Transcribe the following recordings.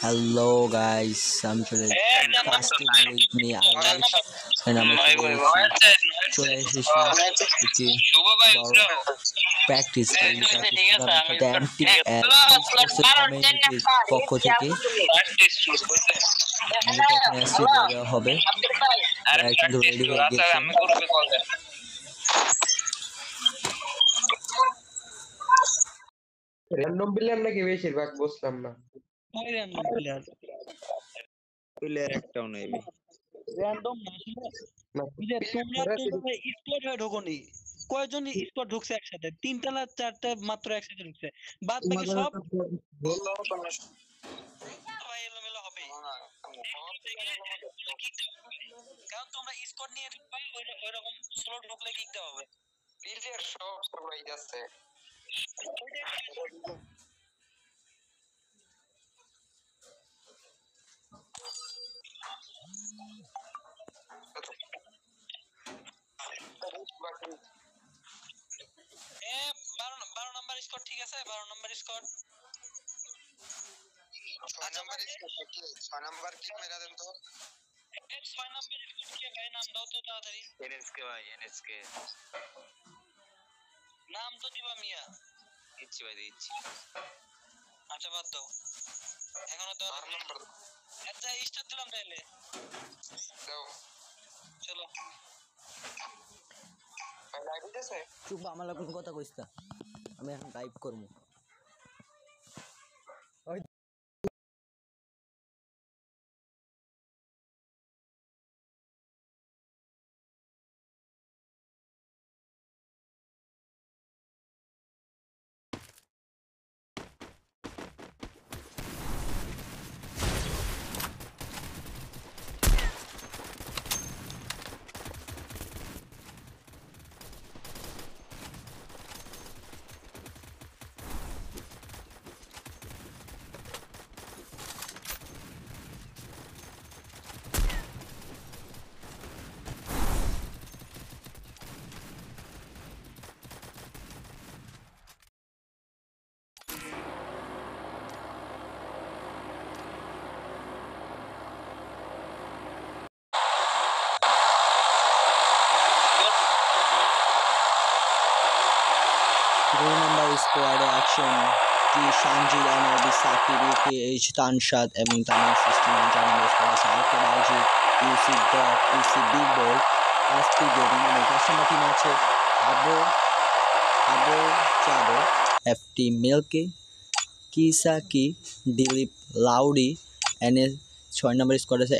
Hello guys, I'm today casting with me Anish and I'm চলে এসেছি একটি বড় প্র্যাকটিস কমিউনিটির পক্ষ থেকে হবে কিন্তু রেডি হয়ে গেছে। র্যান্ডম প্লেয়ার নাকি বেশিরভাগ বুঝলাম না। ওই র্যান্ডম প্লেয়ার একটাও নেই র্যান্ডম না যে তোমরা স্কোয়াড হয়ে ঢোকনি, কয়জন স্কোয়াড ঢুকছে একসাথে? 3টা না 4টা মাত্র একসাথে ঢুকছে, বাদ বাকি সব এলোমেলো হবে। কারণ তোমরা স্কোয়াড নিয়ে ঢুকবে, ওইরকম স্লো ঢুকলে কিক দেওয়া হবে। প্লেয়ার সব সবাই যাচ্ছে। এ 12 নাম্বার স্কোয়াড ঠিক আছে, 12 নাম্বার স্কোয়াড। 6 নাম্বার স্কোয়াড কি 6 নাম্বার কি মেরা দেন তো। 6 নাম্বার স্কোয়াড কে ভাই নাম দাও তো তাড়াতাড়ি। এনএসকে ভাই, এনএসকে নাম তো দিবা মিয়া। দিচ্ছি ভাই, দিচ্ছি। আচ্ছা বাদ দাও, এখনো তো 4 নাম্বার। আচ্ছা স্টার্ট দিলাম তাহলে দাও, চলো। লাইভ দিতেছে চুপ, আমার কোন কথা কইছ না, আমি এখন টাইপ করব। স্কোয়াডে আছেন T Sanjid, NRB Sakib, UKH Tanshad এবং তামিম সিস্টেম। জানানো স্কোয়াড আছে আলকেবাজি, UC dot, UC big board, SP gaming এবং কাস্টমার টিম আছে আবো চাদর, এফটি মিল্কি, কিসাকি, দিলীপ লাউডি। 6 নম্বর স্কোয়াড আছে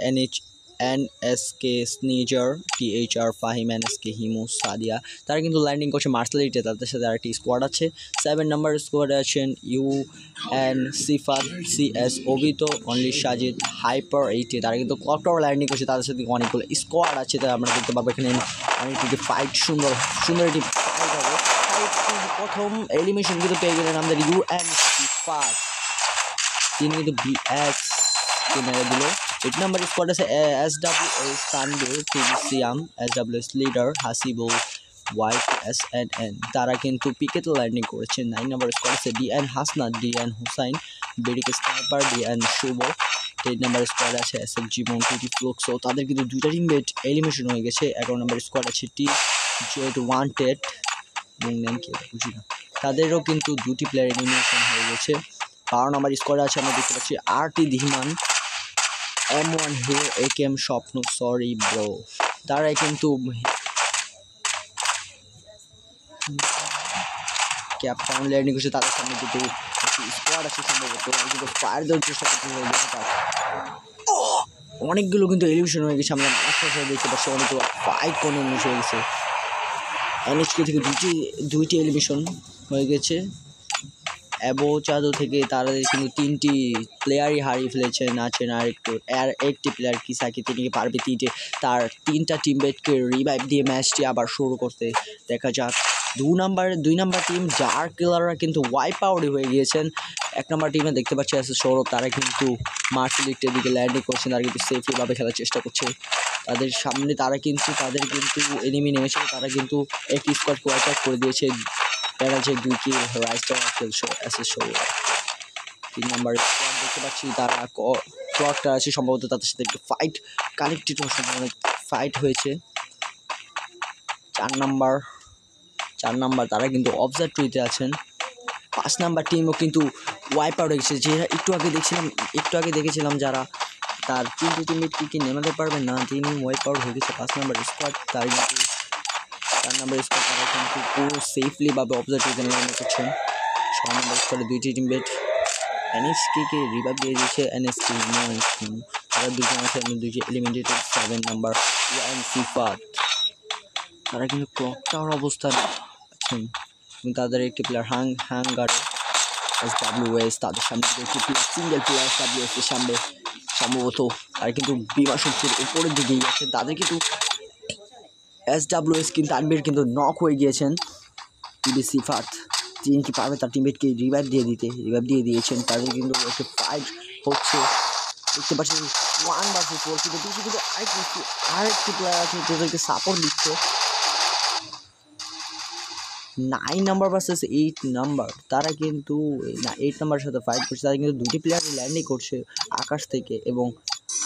এনএসকে স্নিজার, টিএইচআর ফাহিম, এনএসকে হিমু, সাদিয়া। তারা কিন্তু ল্যান্ডিং করছে মার্সেলিটে, তাদের সাথে আরেকটি স্কোয়াড আছে। 7 নম্বর স্কোয়াডে আছেন ইউএন সিফাত, সিএস অবিত, অনলি সাজিদ, হাইপার 80। তারা কিন্তু কত ল্যান্ডিং করছে, তাদের সাথে অনেকগুলো স্কোয়াড আছে। তারা আমরা দেখতে পাবো এখানে অনেকটি ফাইট, সুন্দর একটি ফাইট হবে। প্রথম এলিমিনেশন কিন্তু পেয়ে গেলেন আমাদের ইউএন সিফাত, তিনি কিন্তু বিএক্স কে মেরে দিল। 8 নম্বর স্কোয়াড আছে SWS Tanvir, Siam, SWS leader Hasibul, YSNN। তারা কিন্তু পিকেতে ল্যান্ডিং করেছে। 9 নম্বর স্কোয়াড আছে ডিএন হাসনাত, ডিএন হুসাইন, বেরিকে স্নাইপার, ডিএন শুভ। 8 নম্বর স্কোয়াড আছে এসএফজি মন্টুটি ফ্লুক্সো, তাদের কিন্তু 2টা টিমমেট এলিমিনেশন হয়ে গেছে। 11 নম্বর স্কোয়াড আছে টি জেড ওয়ান্টেড, নেম কি বুঝি না, তাদেরও কিন্তু 2টি প্লেয়ার এলিমিনেশন হয়ে গেছে। 12 নম্বর স্কোয়াডে আছে আমরা দেখতে পাচ্ছি আরটি ধীমান, M1 হিরো, AKM স্বপ্ন, সরি ব্রো। তারাই কিন্তু ক্যাপটাউন ল্যান্ডিং করছে, তাদের সামনে কিন্তু স্কোয়াড আছে সম্ভবত, কিন্তু ফায়ার দেওয়ার চেষ্টা করতে হবে। অনেকগুলো কিন্তু এলিমিনেশন হয়ে গেছে, আমরা আশপাশে দেখতে পাচ্ছি অনেকগুলো ফাইট কোনো হয়ে গেছে। এনএসকে থেকে দুইটি এলিমিনেশন হয়ে গেছে। অ্যাবো চাদু থেকে তারা কিন্তু 3টি প্লেয়ারই হারিয়ে ফেলেছেন। আছেন আর একটি প্লেয়ার কিসাকি, তিনি পারবে তার 3টা টিমমেটকে রিভাইভ দিয়ে ম্যাচটি আবার শুরু করতে। দেখা যাক। 2 নাম্বার টিম জার কিলাররা কিন্তু ওয়াইপ আউটই হয়ে গিয়েছেন। 1 নম্বর টিমে দেখতে পাচ্ছি আছে সৌরভ, তারা কিন্তু মার্সেলিটের দিকে ল্যান্ডিং করছেন, তারা কিন্তু সেফলিভাবে খেলার চেষ্টা করছে। তাদের সামনে তাদের কিন্তু এনিমি নেমেছে, তারা কিন্তু একটি স্কোয়াডকে ওয়াইপ আউট করে দিয়েছে। তারা যে 2 কিল রাইস্টার খেলছে এসএস শো। 3 নাম্বার স্কোয়াড দেখতে পাচ্ছি তারা ক্লকটা আছে সম্ভবত তাদের সাথে একটু ফাইট কানেক্টেড হওয়ার সম্ভাবনা ফাইট হয়েছে। 4 নাম্বার তারা কিন্তু অবজারভেটরিতে আছেন। 5 নাম্বার টিমও কিন্তু ওয়াইপ আউট হয়ে গেছে, যে একটু আগে দেখেছিলাম যারা তার 3টি টিমমেট কি নেমাতে পারবেন না, তিনি ওয়াইপ আউট হয়ে গেছে। 5 নাম্বার স্কোয়াড তার কিন্তু 4 নাম্বার স্কোয়াড তারা কিন্তু পুরো সেফলি ভাবে অবজারভেটরিতে নেমে করছেন। 6 নাম্বার স্কোয়াডে 2টি টিমমেট এনএসকে রিভাইভ দিয়ে দিয়েছে। এনএসকে তারা 2জন আছে, 2টি এলিমিনেটেড। 7 নাম্বার ইয়ান সিফাত তারা কিন্তু ক্লক টাওয়ার অবস্থায় আছেন এবং তাদের একটি প্লেয়ার হ্যাঙ্গার SWS তাদের সামনে একটি প্লেয়ার সিঙ্গেল প্লেয়ার SWS এর সামনে সম্ভবত তারা কিন্তু বিমা শক্তির উপরের দিকেই আছে। তাদের কিন্তু SWS কিন্তু তানবীর কিন্তু নক হয়ে গিয়েছেন। সিফাত তিনি কি পারবে তার টিমমেটকে রিভাইভ দিয়ে দিয়েছেন। তাদের কিন্তু একটি ফাইট হচ্ছে দেখতে পাচ্ছেন 1 ভার্সেস 4, কিন্তু পিছনে কিন্তু আরেকটি প্লেয়ার আছে যাদেরকে সাপোর্ট দিচ্ছে। 9 নাম্বার ভার্সেস 8 নাম্বার তারা কিন্তু 8 নাম্বারের সাথে ফাইট করছে। তারা কিন্তু 2টি প্লেয়ার ল্যান্ডিং করছে আকাশ থেকে এবং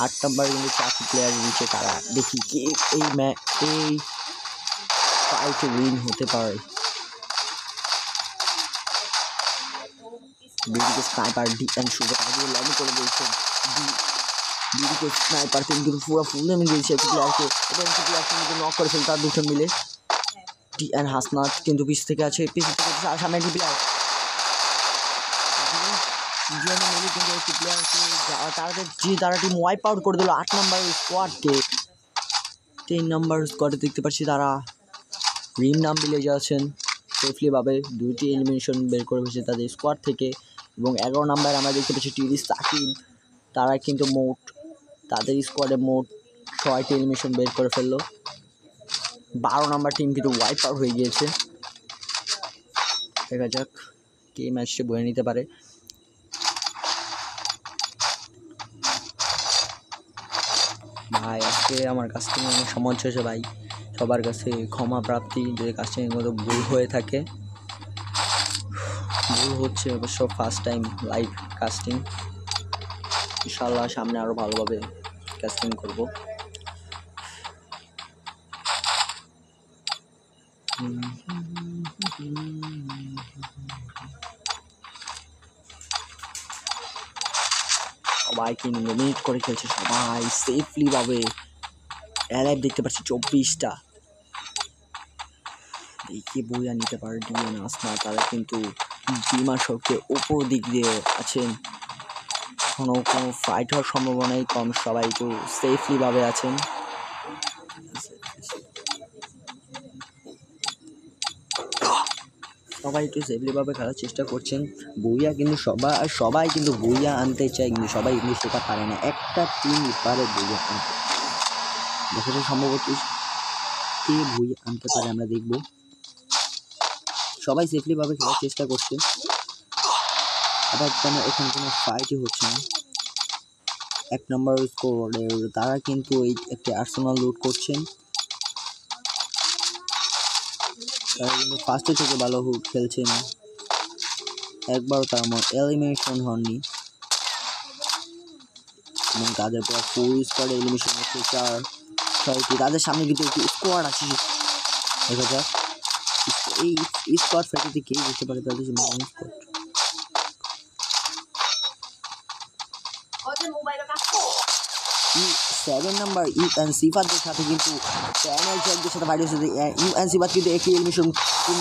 8 নাম্বার কিন্তু 4টি প্লেয়ার নিচে। তারা দেখি কে এই ফাইটে উইন হতে পারে। বিডিকে স্নাইপার ডিএন শুরু আগে ল্যান্ডিং করে দিয়েছেন। বিডিকে স্নাইপার তিনি কিন্তু পুরো ফুল নেমে দিয়েছে একটি প্লেয়ারকে এবং একটি প্লেয়ারকে কিন্তু নক করেছেন তার 2টো মিলে। ডিএন হাসনাত কিন্তু পিছ থেকে সামনে একটি প্লেয়ার মিলে কিন্তু একটি প্লেয়ারকে তারা টিম ওয়াইপ আউট করে দিল 8 নাম্বার স্কোয়াডকে। 10 নাম্বার স্কোয়াডে দেখতে পাচ্ছি তারা রিম নাম ভিলেজে আছেন সেফলি ভাবে 2টি এলিমিনেশন বের করে ফেলেছে তাদের স্কোয়াড থেকে। এবং 11 নাম্বার আমরা দেখতে পাচ্ছি টিরি সাকিব তারা কিন্তু তাদের স্কোয়াডে মোট 6টি এলিমিনেশন বের করে ফেললো। 12 নাম্বার টিম কিন্তু ওয়াইপ আউট হয়ে গিয়েছে। দেখা যাক কে ম্যাচটা বয়ে নিতে পারে। ভাই আজকে আমার কাছ থেকে অনেক সমস্যা হয়েছে ভাই, সবার কাছে ক্ষমা প্রাপ্তি যদি কাজটা ভুল হয়ে থাকে। ভুল হচ্ছে অবশ্য ফার্স্ট টাইম লাইভ কাস্টিং, ইনশাআল্লাহ সামনে আরও ভালোভাবে কাস্টিং করব। সবাই কিন্তু নমিনেট করে খেলছে, সবাই সেফলি ভাবে। অ্যালাইভ দেখতে পাচ্ছি 24টা। দেখি বইয়া নিতে পারে ডিএন আসমা, তারা কিন্তু বিমা শক্তির উপর দিক দিয়ে আছেন, কোনো ফাইট হওয়ার সম্ভাবনাই কম। সবাই একটু সেফলি ভাবে আছেন। সবাই একটু সেফলি ভাবে খেলার চেষ্টা করছেন। বইয়া কিন্তু সবাই কিন্তু বইয়া আনতে চায়, কিন্তু সবাই কিন্তু সেটা পারে না। একটা টিম পারে বইয়া আনতে, দেখা যায় সম্ভবত কে বইয়া আনতে পারে আমরা দেখব। সবাই সেফলি ভাবে খেলার চেষ্টা করছে। আবার কেন এখানে কোনো ফাইটই হচ্ছে না। 1 নম্বর স্কোয়াডের তারা কিন্তু এই একটি আর্সেনাল লুট করছেন। তারা কিন্তু ফার্স্টে থেকে ভালো খেলছেন, একবারও তারা এলিমিনেশন হননি এবং তাদের পর ফুল স্কোয়াডে এলিমিনেশন হচ্ছে 6টি। তাদের সামনে কিন্তু একটি স্কোয়াড আছে, দেখা যাক এই স্কোয়াড ফ্যাটিতে কে বুঝতে পারে তাদের স্কোয়াড। 7 নাম্বার ইউএন সিফাতের সাথে কিন্তু প্যানেল চেকদের সাথে ফাইট হয়েছে। ইউএন সিফাত কিন্তু একটি এলিমিনেশন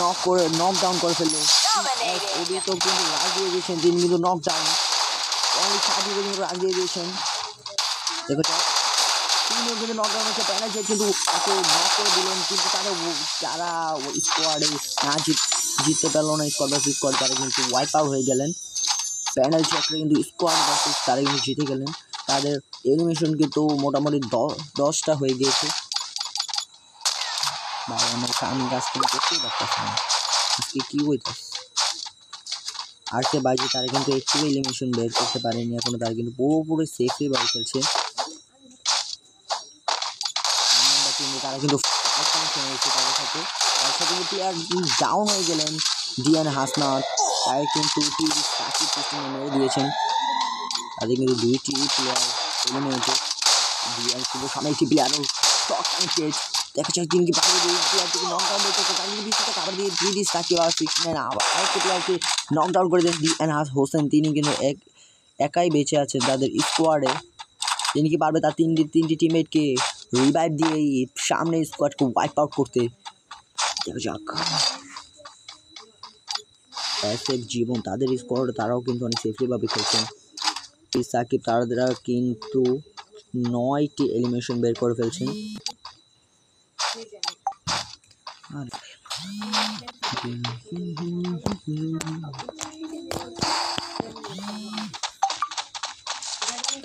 নক ডাউন করে ফেললো। ওদের তো কিন্তু রাজ দিয়ে দিয়েছেন, তিনি কিন্তু নক ডাউন অনলি 4 কিন্তু রাজ দিয়ে দিয়েছেন। দেখো তিনিও কিন্তু নক ডাউন হচ্ছে। প্যানেল চেক কিন্তু তাকে নক করে দিলেন, কিন্তু তারা স্কোয়াডে না জিততে পারলো না। স্কোয়াড ভার্সেস স্কোয়াড তারা কিন্তু ওয়াইপ আউট হয়ে গেলেন। প্যানেল চেকরে কিন্তু স্কোয়াড ভার্সেস তারা কিন্তু জিতে গেলেন। তাদের এলিমিনেশন কিন্তু মোটামুটি 10টা হয়ে গিয়েছে। ভাই আমি কাজ করতেই পারতেছি না, আজকে কি হইতেছে। আর কে বাইরে তারা কিন্তু একটু এলিমিনেশন বের করতে পারেনি এখনো, তারা কিন্তু পুরোপুরি সেফলি বল খেলছে। তারা কিন্তু তাদের সাথে কিন্তু প্লেয়ার ডাউন হয়ে গেলেন। ডিএন হাসনাত তাই কিন্তু সাকিব সিস্টেমে মেরে দিয়েছেন। তাদের কিন্তু 2টি প্লেয়ার এলিমিনেটেড। ডিএন শুভ সামনে একটি প্লেয়ারও শট কানেক্টেড। দেখা যাক তিনি কি পারে দুই প্লেয়ারটিকে নকডাউন করতে তার কিন্তু বিস্তারিত খাবার দিয়ে 3D সাকিব আর 69 আবার আরেকটি প্লেয়ারকে নকডাউন করে দেন ডিএন হোসেন। তিনি কিন্তু একাই বেঁচে আছেন তাদের স্কোয়াডে। তিনি কি পারবে তার তিনটি টিমমেটকে রিভাইভ দিয়ে সামনে স্কোয়াডকে ওয়াইপ আউট করতে? দেখা যাক। এসএফ জীবন তাদের স্কোয়াড তারাও কিন্তু অনেক সেফলিভাবে খেলছেন। সাকিব তারা কিন্তু 9টি এলিমিনেশন বের করে ফেলছেন।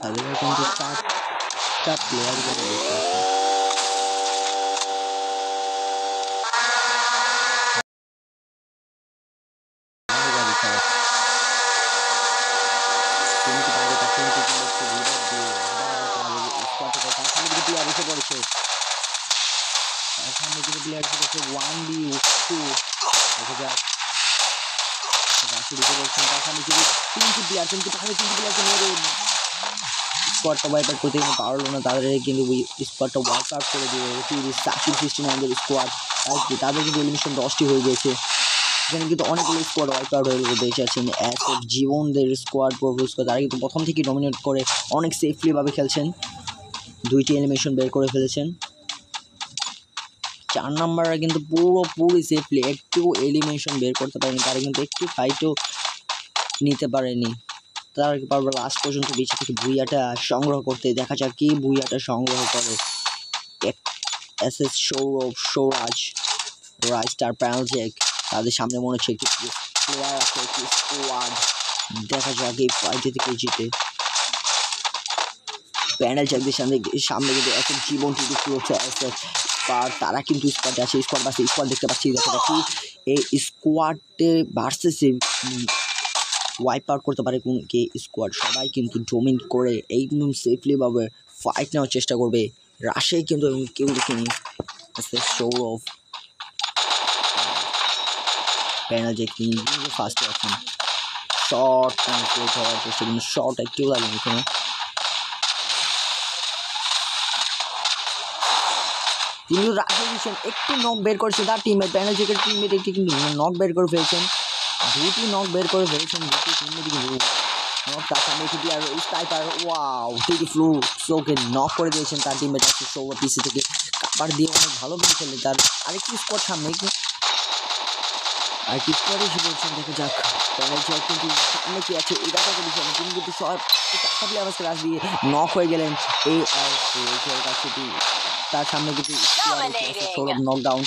তাদের কিন্তু 4টা প্লেয়ার স্কোয়াডটা ওয়াইপ আউট করতে কিন্তু পারলো না। তাদের কিন্তু স্কোয়াডটা ওয়াইপ আউট করে দিয়ে সাকিব 69 স্কোয়াড তাদের কিন্তু এলিমিনেশন 10টি হয়ে গেছে। এখানে কিন্তু অনেকগুলো স্কোয়াড ওয়াইপ আউট হয়ে বেঁচে আছেন। এসএফ জীবনদের স্কোয়াড প্রোগ্রেস করে তারা কিন্তু প্রথম থেকেই ডমিনেট করে অনেক সেফলিভাবে খেলছেন। 2টি এলিমিনেশন বের করে ফেলেছেন। 4 নাম্বাররা কিন্তু পুরোপুরি সেফলি একটু এলিমিনেশন বের করতে পারেনি। তারা কিন্তু একটু ফাইটও নিতে পারেনি। তারা কি পারবে লাস্ট পর্যন্ত বেঁচে থেকে ভুইয়াটা সংগ্রহ করতে? দেখা যাক কি ভুইয়াটা সংগ্রহ করে। এসএস সৌরভ, সৌরাজ, রাইস্টার, প্যানেলজেক তাদের সামনে মনে হচ্ছে একটি প্লেয়ার আছে, একটি স্কোয়াড। দেখা যাক এই ফাইটে থেকে জিতে। প্যানেলজেকদের সামনে কিন্তু এসএফ জীবন কিন্তু হচ্ছে এসএফ আর তারা কিন্তু স্কোয়াডে আছে। স্কোয়াড দেখতে পাচ্ছি। দেখা যাক কি এই স্কোয়াডে ভার্সেসে ওয়াইপ আউট করতে পারে কোন কে স্কোয়াড। সবাই কিন্তু ডোমিনেট করে একদম সেফলিভাবে ফাইট নেওয়ার চেষ্টা করবে। রাশে কিন্তু কেউ দেখিনি। সৌরভ, প্যানেলজেক কিন্তু ফার্স্টে আছেন। শর্ট কানেক্ট হওয়ার চেষ্টা কিন্তু শর্ট একটু লাগেনি এখানে। কিন্তু রাশে দিচ্ছেন একটু নক বের করেছে তার টিমমেট। প্যানেলজেকের টিমমেট একটি কিন্তু নক বের করে ফেলছেন। 2টি নক বের করে ফেলছেন। 2টি টিমমেট কিন্তু নক তার সামনে একটি প্লেয়ার স্নাইপার ওয়াও টিটি ফ্লু স্লোকে নক করে দিয়েছেন তার টিমমেট আছে। সৌরভ পিসি থেকে কাপার দিয়ে অনেক ভালো করে খেলে তার আরেকটি স্কোয়াড সামনে আরেকটি স্কোয়াড এসে বলছেন। দেখা যাক প্যানেলজেক কিন্তু সামনে কি আছে এটা তো বিষয়। তিনি কিন্তু সব 4টা প্লেয়ার রাশ দিয়ে নক হয়ে গেলেন। এই আর কাছে তার সামনে কিন্তু সৌরভ নকডাউন।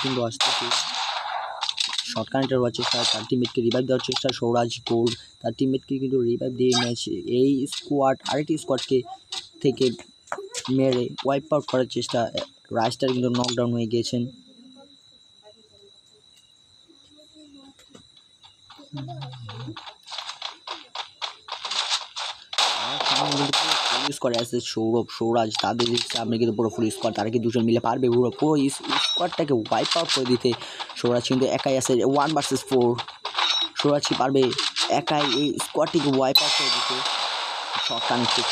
কিন্তু আসতেছে শর্ট কানেক্টের হওয়ার চেষ্টা, তার টিমমেটকে রিভাইভ দেওয়ার চেষ্টা। সৌরাজ গোল্ড তার টিমমেটকে কিন্তু রিভাইভ দিয়ে ম্যাচ এই স্কোয়াড আরেকটি স্কোয়াডকে থেকে মেরে ওয়াইপ আউট করার চেষ্টা। রাইস্টার কিন্তু নকডাউন হয়ে গিয়েছেন। করে আছে সৌরভ, সৌরাজ তাদের সামনে কিন্তু পুরো ফুল স্কোয়াড। তারা কি দুজন মিলে পারবে পুরো স্কোয়াডটাকে ওয়াইপ আউট করে দিতে? সৌরাজ কিন্তু একাই আছে 1 ভার্সেস 4। সৌরাজ কি পারবে একাই এই স্কোয়াডটিকে ওয়াইপ আউট করে দিতে? শর্ট কানেক্টেড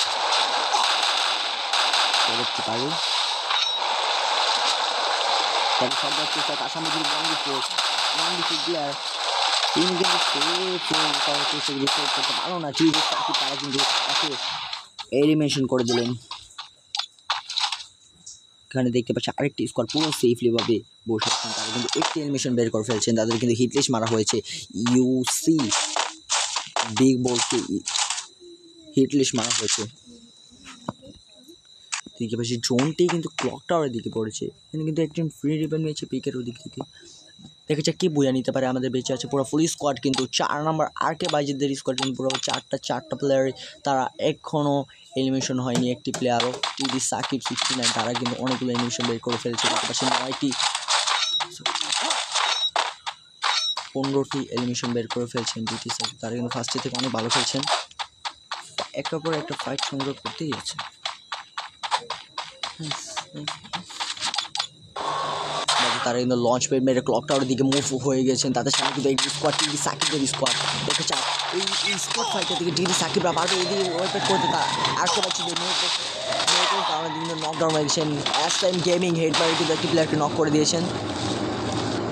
সৌরভ কি পারবে? তার সামনে কিন্তু 1v4 প্লেয়ার তিনি কিন্তু করতে পারো না। তারা কিন্তু তাকে এলিমিনেশন করে দিলেন। এখানে দেখতে পাচ্ছি আরেকটি স্কোয়াড পুরো সেফলিভাবে বসে আছেন। তারা কিন্তু একটি এলিমিনেশন বের করে ফেলছেন। তাদের কিন্তু হিটলিস্ট মারা হয়েছে। ইউসি বিগ বলকে হিটলিস্ট মারা হয়েছে। দেখতে পাচ্ছি জোনটি কিন্তু ক্লক টাওয়ারের দিকে পড়েছে। এখানে কিন্তু একজন ফ্রি রিবেন নিয়েছে পিকের ওদিক থেকে। দেখা যাক কি বইয়া নিতে পারে। আমাদের বেঁচে আছে পুরো ফুল স্কোয়াড কিন্তু 4 নাম্বার আরকে বাইজিদের স্কোয়াড কিন্তু পুরো 4টা প্লেয়ার তারা এখনও এলিমিনেশন হয়নি। একটি প্লেয়ারও টিডি সাকিব 69 তারা কিন্তু অনেকগুলো এলিমিনেশন বের করে ফেলছে। দেখতে পাচ্ছি 15টি এলিমিনেশন বের করে ফেলছেন টিডি সাকিব। তারা কিন্তু ফার্স্টে থেকে অনেক ভালো খেলছেন। একটার পর একটা ফাইট সংগ্রহ করতেই আছে। তারা কিন্তু লঞ্চ প্যাড মেরে ক্লক টাওয়ারের দিকে মুভ হয়ে গেছেন। তাদের সামনে কিন্তু এই স্কোয়াড টিভি সাকিবের স্কোয়াড দেখে চাপ এই স্কোয়াড ফাইটার থেকে টিভি সাকিবরা পারবে এদিকে ওয়েপেট করতে তারা আসতে পারছে কারণে কিন্তু নকডাউন হয়ে গেছেন। অ্যাস টাইম গেমিং হেড পারে কিন্তু একটি প্লেয়ারকে নক করে দিয়েছেন।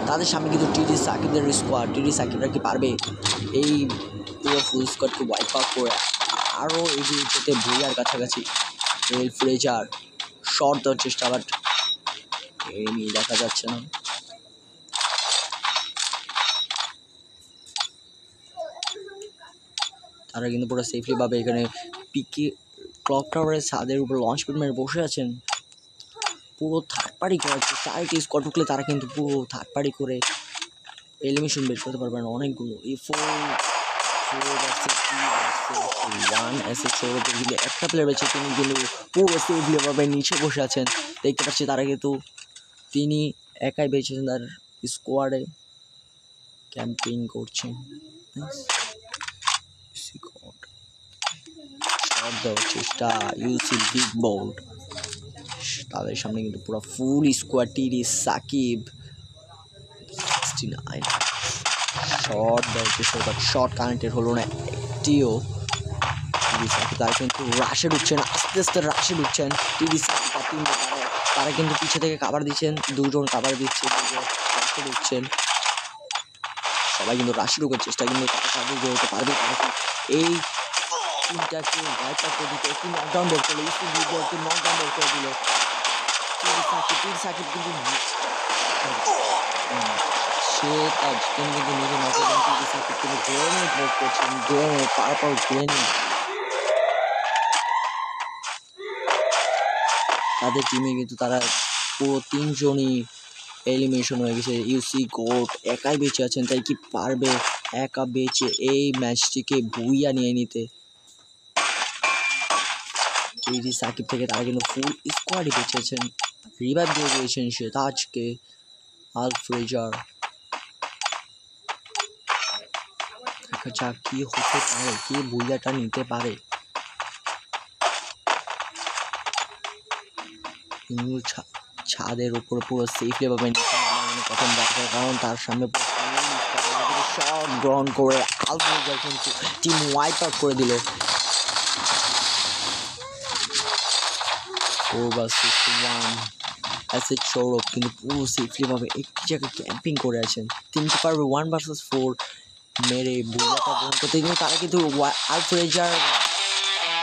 তাদের সামনে কিন্তু টিডি সাকিবদের স্কোয়াড। টিডি সাকিবরা কি পারবে এই পুরো ফুল স্কোয়াডকে ওয়াইপ আউট করে আরও এগিয়ে যেতে? ভুইয়ার কাছাকাছি এল ফ্রেজার শট দেওয়ার চেষ্টা, বাট এমনি দেখা যাচ্ছে না। তারা কিন্তু পুরো সেফলি ভাবে এখানে পিকে ক্লক টাওয়ারের ছাদের উপর লঞ্চ প্যাড মেরে বসে আছেন। পুরো থার্ড পার্টি করার চেষ্টা, আরেকটি স্কোয়াড ঢুকলে তারা কিন্তু পুরো থার্ড পার্টি করে এলিমিনেশন বের করতে পারবেন অনেকগুলো। এই একটা প্লেয়ার রয়েছে তিনি কিন্তু পুরো সেফলি ভাবে নিচে বসে আছেন। দেখতে পাচ্ছি তারা কিন্তু তিনি একাই বেঁচেছেন, তার স্কোয়াডে ক্যাম্পিং করছেন। দেওয়ার চেষ্টা ইউসি বিগ বোল্ড, তাদের সামনে কিন্তু পুরো ফুল স্কোয়াড টিডি সাকিব 69 শট দেওয়ার চেষ্টা, বাট শট কানেক্টেড হলো না একটিও। টিডি সাকিব তারা কিন্তু রাশে ঢুকছেন, আস্তে আস্তে রাশে ঢুকছেন। টিডি সাকিব তার টিম তারা কিন্তু পিছে থেকে কাভার দিচ্ছেন, দুজন কাভার দিচ্ছে, দুজন রাশে ঢুকছেন। সবাই কিন্তু রাশে ঢুকার চেষ্টা, কিন্তু তারা কাজে যেতে পারবে। তারা এই টিমটাকে ওয়াইপ আউট করে দিতে একটি নকডাউন বের করলো, ইউসি বিগ বোল্ডকে নকডাউন বের করে দিল। টিডি সাকিব কিন্তু সে তার কিন্তু নিজে নকডাউন টিডি সাকিব কিন্তু গ্রেনেড বের করছেন, গ্রেনেড পারপাল গ্রেনেড। তাদের টিমে কিন্তু তারা পুরো তিনজনই এলিমিনেশন হয়ে গেছে। ইউসি গোট একাই বেঁচে আছেন, তাই কি পারবে একা বেঁচে এই ম্যাচটিকে বুইয়া নিয়ে নিতে? টিডি সাকিব থেকে তারা কিন্তু ফুল স্কোয়াডই বেঁচেছেন, রিভাইভ দিয়ে দিয়েছেন সে তাজকে আল ফ্রেজার। দেখা যাক কি হতে পারে, কে বুইয়াটা নিতে পারে। ছাদের উপর পুরো সেফলি ভাবে প্রথম দরকার, কারণ তার সামনে শট গ্রহণ করে আল ফ্রেজার কিন্তু টিম ওয়াইপ আউট করে দিল। সৌরভ কিন্তু পুরো সেফলি ভাবে একটি জায়গায় ক্যাম্পিং করে আছেন। তিনি কি পারবে 1 ভার্সেস 4 মেরে বুইয়াটা গ্রহণ করতে? কিন্তু তারা কিন্তু আল ফ্রেজার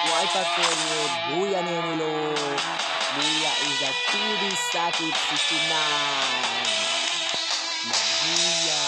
ওয়াইপ আউট করে দিয়ে বুইয়া নিয়ে নিল। বুইয়া ইজ দ্য টিডি সাকিব 69 বুইয়া।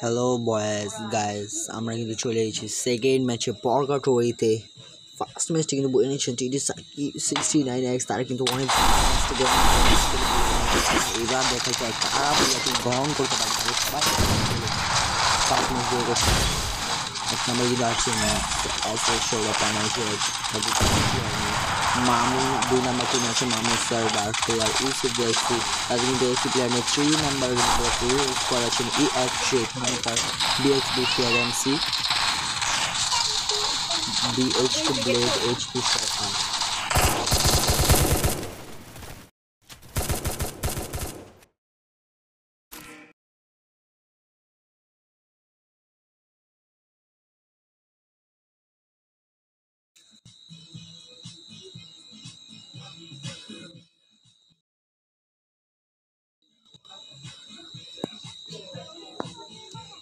হ্যালো বয়েজ গাইস, আমরা কিন্তু চলে এসেছি সেকেন্ড ম্যাচে পরগাটোরিতে। ফার্স্ট ম্যাচটি কিন্তু বয়ে নিচ্ছেন TD69X, তারা কিন্তু অনেক এবার দেখা যায় কারা প্লেয়ারটি গ্রহণ করতে পারে। তাদের সবাই ফার্স্ট ম্যাচ দিয়ে করছে। এক নম্বর কিন্তু আছে মামুন, 2 নম্বর টিম আছে Mamun sir dark player Yusuf জয়সি, তাদের কিন্তু একটি প্লেয়ার নেই। 3 নম্বর স্কোয়াড আছেন তার BHB ফিয়ারেন্সি, BHB blade, HP shotgun.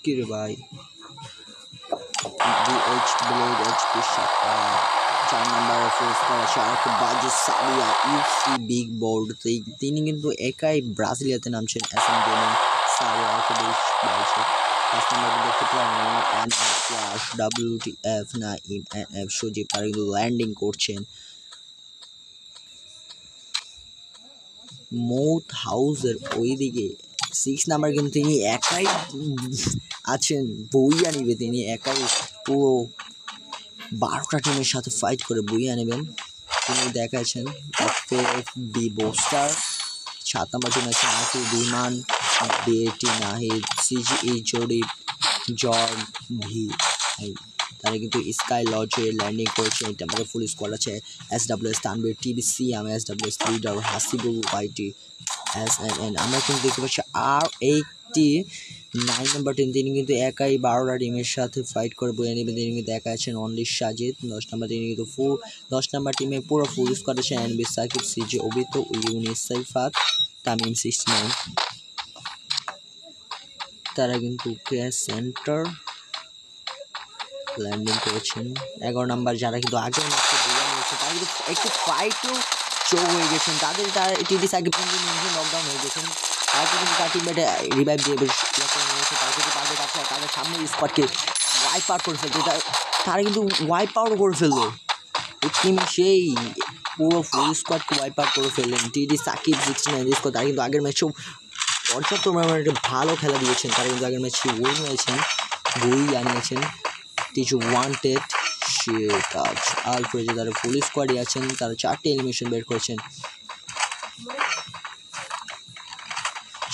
কি রে ভাই, BH ব্লেড, HP শটগান। 4 নম্বর শার্ক বাজু সাবিয়া ইউসি বিগ বোর্ড, তিনি কিন্তু একাই ব্রাজিলিয়াতে নামছেন। SM গেমিং সাবিয়াকে বেশ বলছে। 5 নম্বর দেখতে পারেন NF flash, WTF Naim, NF Sujib, তারা কিন্তু ল্যান্ডিং করছেন। মৌত হাউসের ওইদিকে 6 নাম্বার কিন্তু তিনি একাই আছেন, বইয়া নিবে তিনি একাই পুরো 12টা টিমের সাথে ফাইট করে বইয়া নেবেন তিনি দেখাচ্ছেন। FFB বোস্টার 7 নাম্বার টিম আছে নাকি বিমান, BAT নাহিদ, CGE জরিপ, জন ভি, তারা কিন্তু স্কাই লজে ল্যান্ডিং করছে। এটা আমাদের ফুল স্কোয়াড আছে SWS তানবীর, TBC আমি, SWS leader Hasibul, YT, SNN। আমরা কিন্তু দেখতে পাচ্ছি আর 9 নম্বর টিম, তিনি কিন্তু একাই 12টা টিমের সাথে ফাইট করে বয়ে নেবেন। তিনি কিন্তু একা আছেন অনলি সাজিদ। 10 নম্বর তিনি কিন্তু 10 নম্বর টিমে পুরো ফুল স্কোয়াড আছে NB সাকিব, CG অবিত, ইউনিস সাইফাত, তামিম 69। তারা কিন্তু ক্র্যাশ সেন্টার ল্যান্ডিং করেছেন। 11 নম্বর যারা কিন্তু আগের ম্যাচে বয়ে নিয়েছে তারা কিন্তু একটু ফাইটও চোখ হয়ে গেছেন। তাদের TD সাকিব কিন্তু নিজে নকডাউন হয়ে গেছেন। তারা কিন্তু তার টিমমেটে রিভাইভ দিয়ে বেশ নিয়েছে। তারা কিন্তু তাদের সামনে স্কোয়াডকে ওয়াইপ আউট করে ফেলতে, তারা কিন্তু ওয়াইপ আউট করে ফেললো টিমে, সেই পুরো ফুল স্কোয়াডকে ওয়াইপ আউট করে ফেললেন। TD সাকিব 69 স্কোয়াড, তারা কিন্তু আগের ম্যাচেও পর্যাপ্ত পরিমাণে ভালো খেলা দিয়েছেন। তারা কিন্তু আগের ম্যাচে উইন হয়েছেন, বই আনিয়েছেন। কিছু ওয়ান্টেড সে কাজ আলফ্রেজে তারা ফুল স্কোয়াডই আছেন, তারা 4টে এলিমিনেশন বের করেছেন।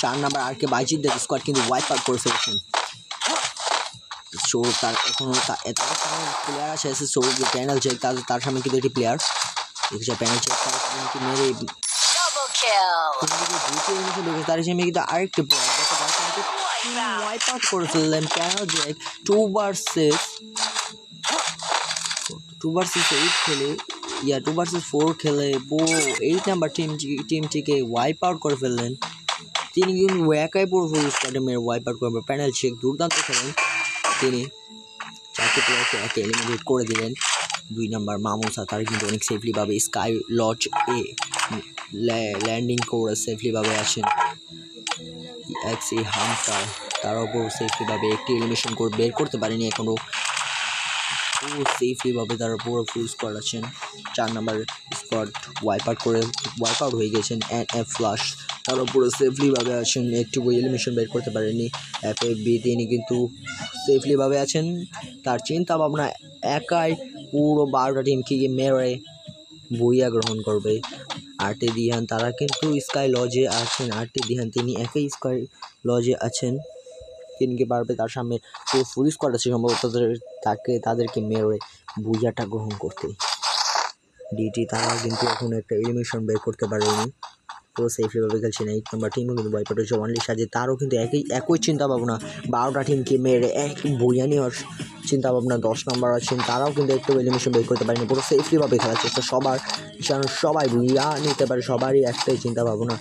4 নাম্বার আরকে বাইজিদের স্কোয়াড কিন্তু ওয়াইপ আউট করে ফেলেছেন। সৌরভ তার এখনও তার সামনে প্লেয়ার আছে সৌরভ প্যানেল চেক, তার সামনে কিন্তু একটি প্লেয়ার দেখেছে প্যানেল চেক কিন্তু মেরে তার সামনে কিন্তু আরেকটি প্লেয়ার ওয়াইপ আউট করে ফেললেন। প্যানেল চেক 2 ভার্সেস 8 খেলে 2 ভার্সেস 4 খেলে পুরো 8 নাম্বার টিমটিকে ওয়াইপ আউট করে ফেললেন। তিনি কিন্তু একাই পুরো ফুল স্কোয়াডে মেরে ওয়াইপ আউট করবেন। প্যানেল চেক দুর্দান্ত খেলেন, তিনি 4টি প্লেয়ারকে একে এলিমিনেট করে দিলেন। 2 নাম্বার মামুসা তারা কিন্তু অনেক সেফলিভাবে স্কাই লজ এ ল্যান্ডিং করে সেফলিভাবে আছেন। XE হান্টার তারাও পুরো সেফলিভাবে একটি এলিমিনেশন করে বের করতে পারেনি এখনও, পুরো সেফলিভাবে তারা পুরো ফুল স্কোয়াড আছেন। 4 নাম্বার স্কোয়াড ওয়াইপ আউট হয়ে গেছেন। NF ফ্লাশ তারাও পুরো সেফলিভাবে আছেন, একটি এলিমিনেশন বের করতে পারেনি। FFB তিনি কিন্তু সেফলিভাবে আছেন, তার চিন্তা ভাবনা একাই পুরো 12টা টিমকে মেরে বইয়া গ্রহণ করবে। আরটি দিহান তারা কিন্তু স্কাই লজে আছেন, আরটি দিহান তিনি একাই স্কাই লজে আছেন, তিনকে পারবে তার সামনে পুরো ফুল স্কোয়াড আছে সম্ভবত তাদেরকে মেরে বুঝাটা গ্রহণ করতে। DT তারা কিন্তু এখন একটা এলিমিনেশন বের করতে পারেনি, পুরো সেফলিভাবে খেলছেন। 8 নম্বর টিমও কিন্তু ওয়াইপ আউট হয়েছে অনলি সাজে, তারও কিন্তু একই চিন্তা ভাবনা 12টা টিমকে মেরে এক বইয়া নেওয়ার চিন্তা ভাবনা। 10 নম্বর আছেন, তারাও কিন্তু একটু এলিমিনেশন বের করতে পারেনি, পুরো সেফলিভাবে খেলার চেষ্টা যেন সবাই বইয়া নিতে পারে, সবারই একটাই চিন্তা ভাবনা।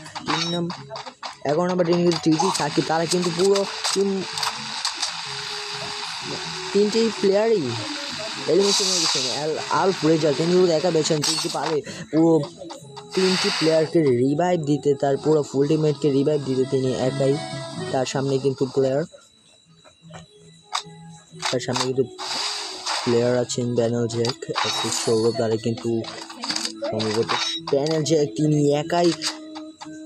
11 নম্বর টিম কিন্তু TD সাকিব, তারা কিন্তু পুরো তিনটি প্লেয়ারই এলিমিনেশন হয়ে গেছেন। আলফ্রেজা তিনি কিন্তু একা বেছেন, কিন্তু পারে পুরো 3টি প্লেয়ারকে রিভাইভ দিতে, তার পুরো ফুল টিমমেটকে রিভাইভ দিতে তিনি একাই। তার সামনে কিন্তু প্লেয়ার তার সামনে কিন্তু প্লেয়ার আছেন ব্যানাল জ্যাক, সৌরভ, তারা কিন্তু সম্ভবত ব্যানাল জ্যাক তিনি একাই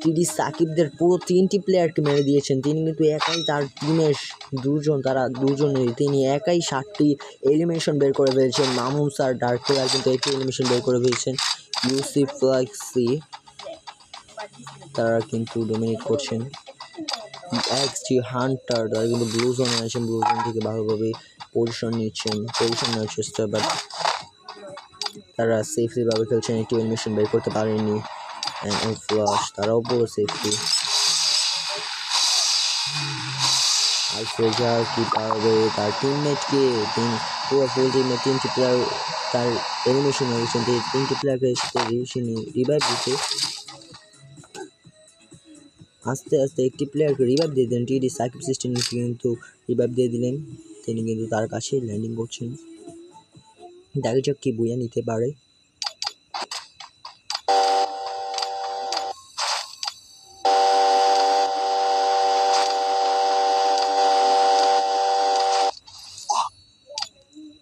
টিডি সাকিবদের পুরো 3টি প্লেয়ারকে মেরে দিয়েছেন। তিনি কিন্তু একাই তার টিমের দুজনেই তিনি একাই 7টি এলিমিনেশন বের করে ফেলেছেন। মামুন স্যার ডার্ক প্লেয়ার কিন্তু একটি এলিমিনেশন বের করে ফেলেছেন। ইউসিফ ফ্লাক্সি তারা কিন্তু ডমিনেট করছেন। এক্সজি হান্টার তারা কিন্তু ব্লু জোনে আছেন, ব্লু জোন থেকে ভালোভাবে পজিশন নেওয়ার চেষ্টা, বাট তারা সেফলি ভাবে খেলছেন, একটি এলিমিনেশন বের করতে পারেনি। ফ্লাশ তারাও পুরো সেফলি। আলফ্রেজা কি পারবে তার টিমমেটকে, পুরো ফুল টিমের 3টি প্লেয়ার তার এলিমিনেশন হয়ে গেছেন। 3টি প্লেয়ারকে রিভাইভ দিতে আস্তে আস্তে একটি প্লেয়ারকে রিভাইভ দিয়ে দিলেন। টিডি সাকিব সিস্টেম কিন্তু রিভাইভ দিয়ে দিলেন, তিনি কিন্তু তার কাছে ল্যান্ডিং করছেন। দেখা যাক কি বইয়া নিতে পারে।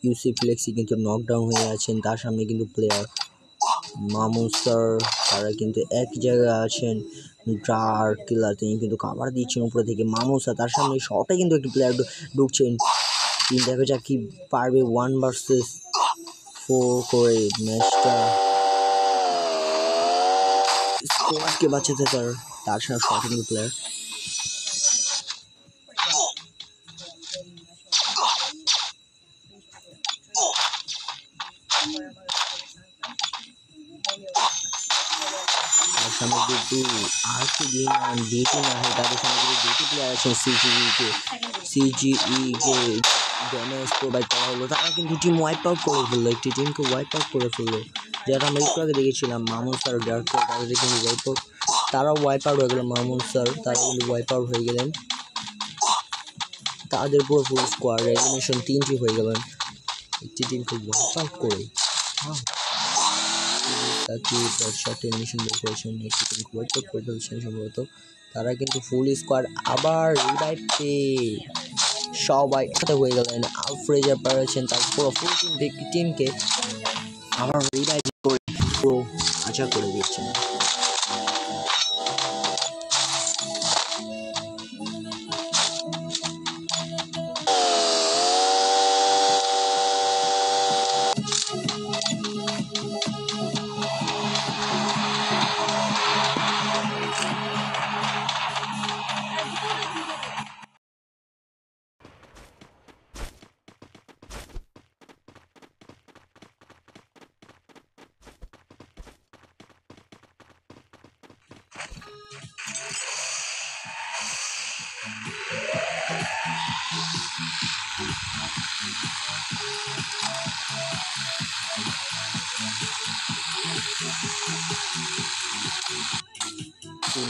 ইউসিফ ফ্লেক্সি কিন্তু নকডাউন হয়ে আছেন, তার সামনে কিন্তু প্লেয়ার মামুন স্যার তারা কিন্তু এক জায়গায় আছেন। ডার্ক কিলার তিনি কিন্তু কাভার দিচ্ছেন উপরে থেকে। মামুন স্যার তার সামনে শটে কিন্তু একটি প্লেয়ার ঢুকছেন। তিনি দেখা যাক কি পারবে 1 ভার্সেস 4 করে ম্যাচটা স্কোয়াডকে বাঁচাতে। তার সামনে শটে কিন্তু প্লেয়ার সামনে কিন্তু আরেকটি ডিটি না হয়, তাদের সামনে কিন্তু 2টি প্লেয়ার আছেন। সিজিইকে ড্যামেজ প্রোভাইড করা হলো, তারা কিন্তু টিম ওয়াইপ আউট করে ফেললো, একটি টিমকে ওয়াইপ আউট করে ফেললো, যেটা আমরা একটু আগে দেখেছিলাম। মামুন স্যার ডার্ক তাদের কিন্তু তারাও ওয়াইপ আউট হয়ে গেলেন। মামুন স্যার তারা কিন্তু ওয়াইপ আউট হয়ে গেলেন, তাদের পুরো ফুল স্কোয়াড এলিমিনেশন 3টি হয়ে গেলেন একটি টিমকে ওয়াইপ আউট করে। সম্ভবত তারা কিন্তু ফুল স্কোয়াড আবার রিভাইভ পেয়ে সবাই একসাথে হয়ে গেলেন। আলফ্রেজা পেরেছেন তার পুরো ফুল টিমকে আবার রিভাইভ করে পুরো আচার করে দিচ্ছেন।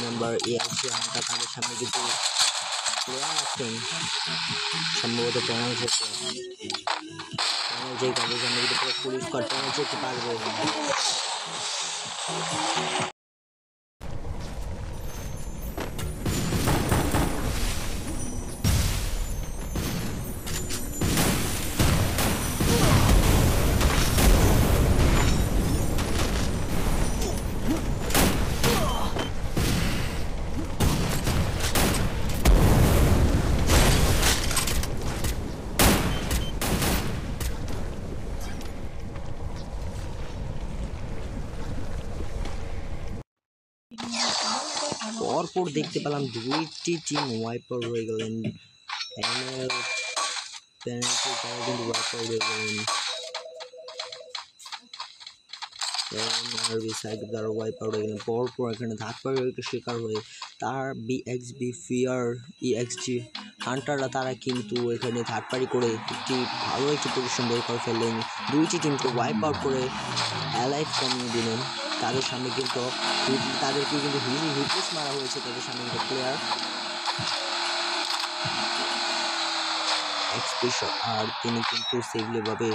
নাম্বার এআইসি আমরা তাদের সামনে কিন্তু প্লেয়ার আছেন, সম্ভবত প্যানেল থেকে যে তাদের সামনে কিন্তু পুরো ফুল স্কোয়াড প্যানেল যেতে পারবে। পরপর দেখতে পেলাম 2টি টিম ওয়াইপ আউট হয়ে গেলেন। পেনাল্টি তারা কিন্তু ওয়াইপ আউট হয়ে গেলেন। তারা ওয়াইপ আউট হয়ে গেলেন। পরপর এখানে ধাক্কার শিকার হয়ে তার বিএক্সবি ফিয়ার ইএক্সজি হান্টাররা তারা কিন্তু এখানে থার্ডপারি করে ভালো একটি পজিশন বের করে ফেললেন। 2টি টিমকে ওয়াইপ আউট করে অ্যালাইভ কমিয়ে দিলেন। তাদের সামনে কিন্তু তাদেরকে কিন্তু হিটলিস্ট মারা হয়েছে। তাদের সামনে একটা প্লেয়ার এক্সপ্রেশন আর তিনি কিন্তু সেভলিভাবে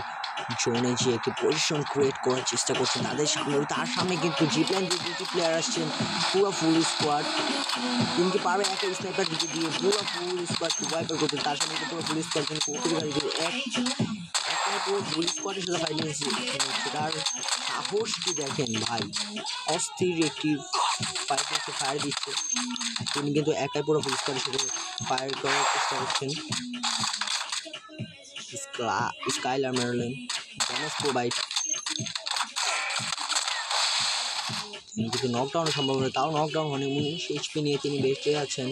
জোনে যে একটি পজিশন ক্রিয়েট করার চেষ্টা করছেন তাদের সামনে, তার সামনে কিন্তু জিপ্ল্যান যে দুটি প্লেয়ার আসছেন পুরো ফুল স্কোয়াড। তিনি কি পারবে একটা স্নাইপার দিকে দিয়ে পুরো ফুল স্কোয়াডকে ওয়াইপার করতে, তার সামনে কিন্তু পুরো ফুল স্কোয়াড কিন্তু একবারে পুরো ফুল স্কোয়াডের সাথে ফাইট নিয়েছে। তার সাহস কি দেখেন ভাই, অস্থির একটি ফায়ার দিচ্ছে। তিনি কিন্তু একাই পুরো ফুল স্কোয়াডের সাথে ফায়ার করার চেষ্টা করছেন। স্কাইলার মেরলিন ড্যামেজ প্রোভাইড, তিনি কিন্তু নকডাউন সম্ভব নয়, তাও নকডাউন হনে 19 HP নিয়ে তিনি বেঁচে আছেন।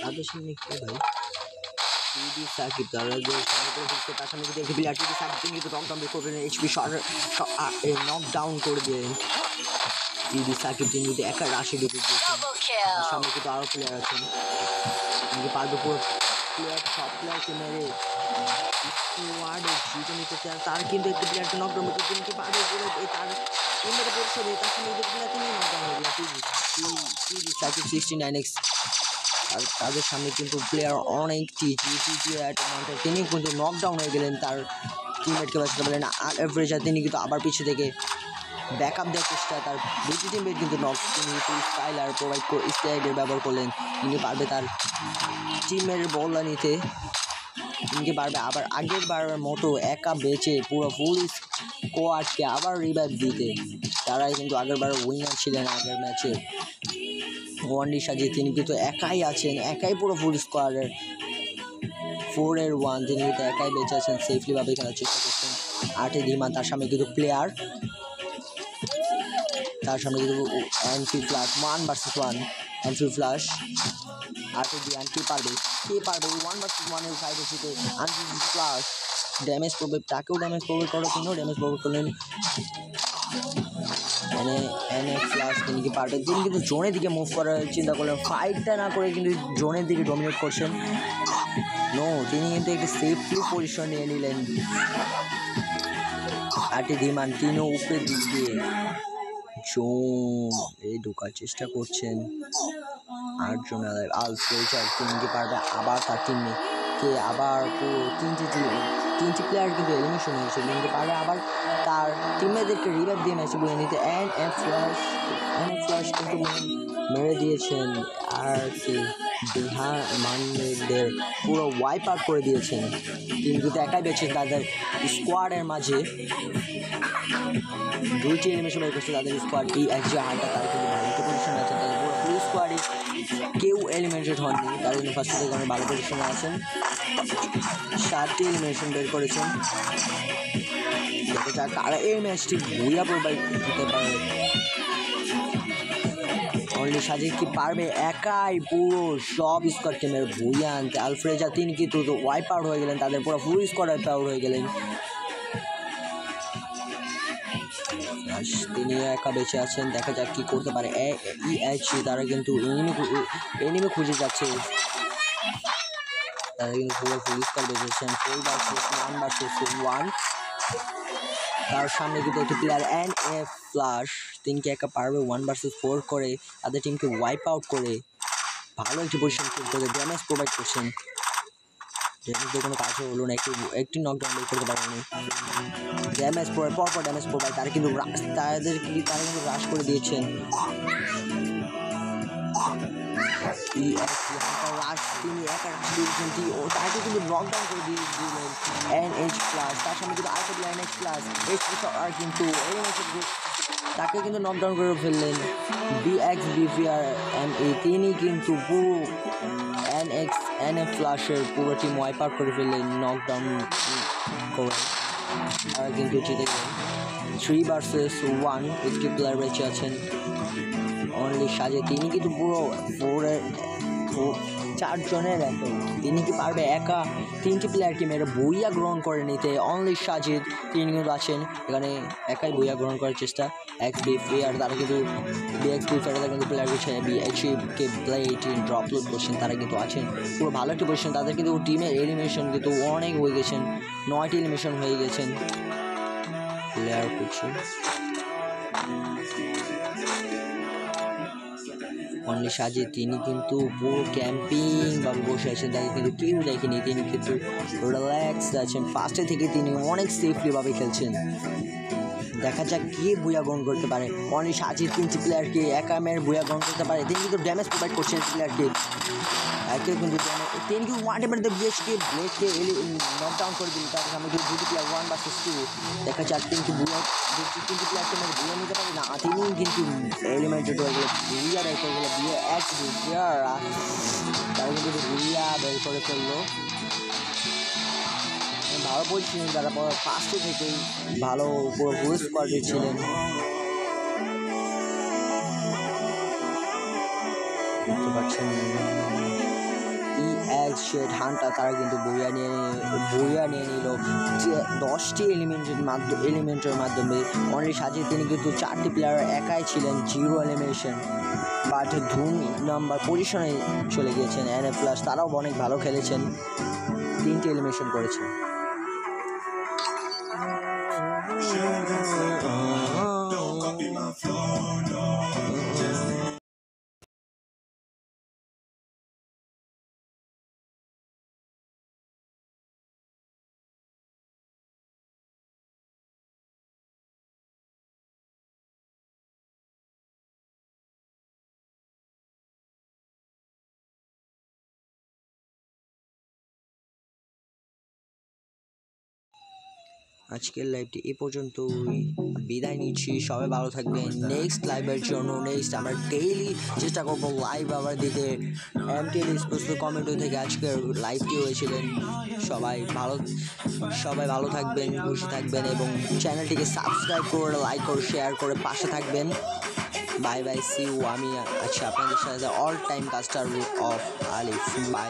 তাদের সামনে কি ভাই সাকিব, তারা যে তার সামনে যদি একটি প্লেয়ার টিভি সাকিব তিনি কিন্তু নকডাউন বের করবেন, HP নকডাউন করে দিলেন টিভি সাকিব। তিনি কিন্তু একা রাশি ঢুকে দিয়েছেন, তার সামনে কিন্তু আরও প্লেয়ার আছেন, কিন্তু পারবে পুরো সব প্লেয়ারকে মেরে স্কোয়াডে জিতে নিতে চান। তার কিন্তু একটি প্লেয়ারকে নকডাউন করতে তিনি কি পারবে পুরো তার টিমের পরিষদে, তার সামনে একটি প্লেয়ার তিনি নকডাউন হয়ে গেলেন টিভি সাকিব 69X। আর তাদের সামনে কিন্তু প্লেয়ার অনেক তিনি কিন্তু নকডাউন হয়ে গেলেন, তার টিমমেটকে বাঁচাতে পারলেন না। আর এভারেজার তিনি কিন্তু আবার পিছু থেকে ব্যাকআপ দেওয়ার চেষ্টা, তার দুটি টিমমেট কিন্তু তিনি স্কাইলার স্টাইলের ব্যবহার করলেন, তিনি পারবে তার টিমের বল নিতে, তিনি পারবে আবার আগের বারের মতো একা বেঁচে পুরো ফুল স্কোয়াডকে আবার রিভাইভ দিতে। তারাই কিন্তু আগের বার উইনার ছিলেন আগের ম্যাচে। ওয়ান্ডি সাজিয়ে তিনি কিন্তু একাই আছেন, একাই পুরো ফুল স্কোয়াডের 4-1 তিনি কিন্তু একাই বেঁচে আছেন, সেফলিভাবে খেলার চেষ্টা করছেন। 8 ধীমান, তার সামনে কিন্তু প্লেয়ার, তার সামনে কিন্তু এনফি ফ্লাশ 1 vs 1 এনফি ফ্লাশ। 8 ধিমান কে পারবে 1 vs 1 এর ফাইটে জিতে এনফি ফ্লাশ ড্যামেজ করবে, তাকেও ড্যামেজ করবে, তিনিও ড্যামেজ করলেন। এনে ফ্লাশ তিনি কি পারবে, তিনি কিন্তু জোনের দিকে মুভ করার চিন্তা করলেন, ফাইটটা না করে কিন্তু জোনের দিকে ডমিনেট করছেন। তিনি কিন্তু একটি সেফলি পজিশন নিয়ে নিলেন। 8 ধীমান তিনিও উপরের দিক দিয়ে ঢোকার চেষ্টা করছেন। 8 জন আলফ্রেজার তিনি কি পারবে আবার তার টিমে কে আবার পুরো তিনটি প্লেয়ার কিন্তু এলিমিনেশন হয়েছে, কিন্তু পারবে আবার তার টিমমেটদেরকে রিভাইভ দিয়ে ম্যাচে বলে নিতে। এন ফ্লাশ কিন্তু মেরে দিয়েছেন আর কি বিহারদের পুরো ওয়াইপ আউট করে দিয়েছেন। তিনি কিন্তু একাই বেঁচে তাদের স্কোয়াডের মাঝে দুইটি এলিমিনেশন বের করছে তাদের স্কোয়াড। EXG হান্টার তারা কিন্তু ভালো একটা পজিশনে আছেন, তাদের পুরো ফুল স্কোয়াডে কেউ এলিমিনেটেড হননি, তারা কিন্তু ফার্স্ট থেকে অনেক ভালো পজিশনে আছেন। 7টি এলিমিনেশন বের করেছেন। দেখা যাক তারা এই ম্যাচটি ভুইয়া প্রোভাইড দিতে পারে। অনলি সাজিদ কি পারবে একাই পুরো সব স্কোয়াড টিমের ভুইয়া আনতে? আলফ্রেজা তিনি কিন্তু ওয়াইপ আউট হয়ে গেলেন, তাদের পুরো ফুল স্কোয়াড ওয়াইপ আউট হয়ে গেলেন। তিনি একা বেঁচে আছেন, দেখা যাক কি করতে পারে। EXG তারা কিন্তু এনিমি খুঁজে যাচ্ছে, তারা কিন্তু পুরো ফুল স্কোয়াড বেঁচেছেন। 4 vs 1 তার সামনে কিন্তু একটি প্লেয়ার NF ফ্লাশ, তিনি কি একা পারবে 1 vs 4 করে তাদের টিমকে ওয়াইপ আউট করে ভালো একটি পজিশন ফিল করে ড্যামেজ প্রোভাইড করছেন। ড্যামেজের কোনো কাজও হলো না, একটি নকডাউন বের করতে পারেনি। ড্যামেজ পরপর ড্যামেজ প্রোভাইড, তারা কিন্তু রাশ করে দিয়েছেন। তিনি একা দিয়েছেন, তাকে কিন্তু নকডাউন করে দিয়ে দিলেন NH প্লাস। তার সামনে কিন্তু আরেকটা প্লেয়ার NH প্লাস আর কিন্তু তাকে কিন্তু নকডাউন করে ফেললেন। BXBVRME তিনি কিন্তু পুরো NF ফ্লাশের পুরো টিম ওয়াইপ আউট করে ফেললেন, নকডাউন করে তারা কিন্তু জিতে গেলেন। 3 vs 1 একটি প্লেয়ার বেঁচে আছেন। অনলি সাজে তিনি কিন্তু পুরো 4 জনের একে, তিনি কি পারবে একা 3টি প্লেয়ারকে মেরে বইয়া গ্রহণ করে নিতে? অনলি সাজিদ তিনি কিন্তু আছেন এখানে একাই বইয়া গ্রহণ করার চেষ্টা। XBFR তারা কিন্তু BXBFR তারা কিন্তু প্লেয়ার করছে, BHকে প্লেট ড্রপ লোড করছেন, তারা কিন্তু আছেন পুরো ভালো একটি পজিশন। তাদের কিন্তু টিমের এলিমিনেশন কিন্তু অনেক হয়ে গেছেন, 9টি এলিমিনেশন হয়ে গেছেন। প্লেয়ার করছে অনলি সাজিদ তিনি কিন্তু পুরো ক্যাম্পিং বা বসে আছেন, তাকে কিন্তু কেউ দেখেনি, তিনি কিন্তু রিল্যাক্স আছেন। ফার্স্টে থেকে তিনি অনেক সেফলিভাবে খেলছেন। দেখা যাক কে বুয়া গ্রহণ করতে পারে। অনলি সাজিদ তিনটি প্লেয়ারকে একা মেরে বুয়া গ্রহণ করতে পারে। তিনি কিন্তু ড্যামেজ প্রোভাইড করছেন প্লেয়ারকে, একে কিন্তু তিনি কিন্তু ওয়ান টাইমের ব্লেডকে নকডাউন করে দিল। তার সামনে কিন্তু দুটি প্লেয়ার 1 vs 2। দেখা যাক কিন্তু বুয়া তিনটি প্লেয়ারকে মেরে বুয়া নিতে পারে না, তিনি কিন্তু এলিমেন্টেড হয়ে গেল বুয়া বের করে গেল। বুয়া এক্স বুয়া তারা কিন্তু বুয়া বের করে ফেললো। ভালো পজিশনে তারা ফার্স্টে থেকেই ভালো পুরো ফুল স্কোয়াডে ছিলেন। দেখতে পাচ্ছেন শেড হান্টার তারা কিন্তু বইয়া নিয়ে নিল 10টি এলিমেন্টের মাধ্যমে। অনলি সাজিদ তিনি কিন্তু 4টি প্লেয়ার একাই ছিলেন, 0 এলিমিনেশন। বাট ধুম নাম্বার পজিশনে চলে গিয়েছেন। NF প্লাস তারাও অনেক ভালো খেলেছেন, 3টি এলিমিনেশন করেছেন। আজকের লাইভটি এ পর্যন্তই, বিদায় নিচ্ছি। সবাই ভালো থাকবেন। নেক্সট লাইভের জন্য আমরা ডেইলি চেষ্টা করবো লাইভ আবার দিতে। MTL স্পোর্টস কমেন্টো থেকে আজকের লাইভটি হয়েছিলেন। সবাই ভালো থাকবেন, খুশি থাকবেন এবং চ্যানেলটিকে সাবস্ক্রাইব করে লাইক করে শেয়ার করে পাশে থাকবেন। Bye bye, see you. আমি আছি আপনাদের সাথে all time caster of Alif. By.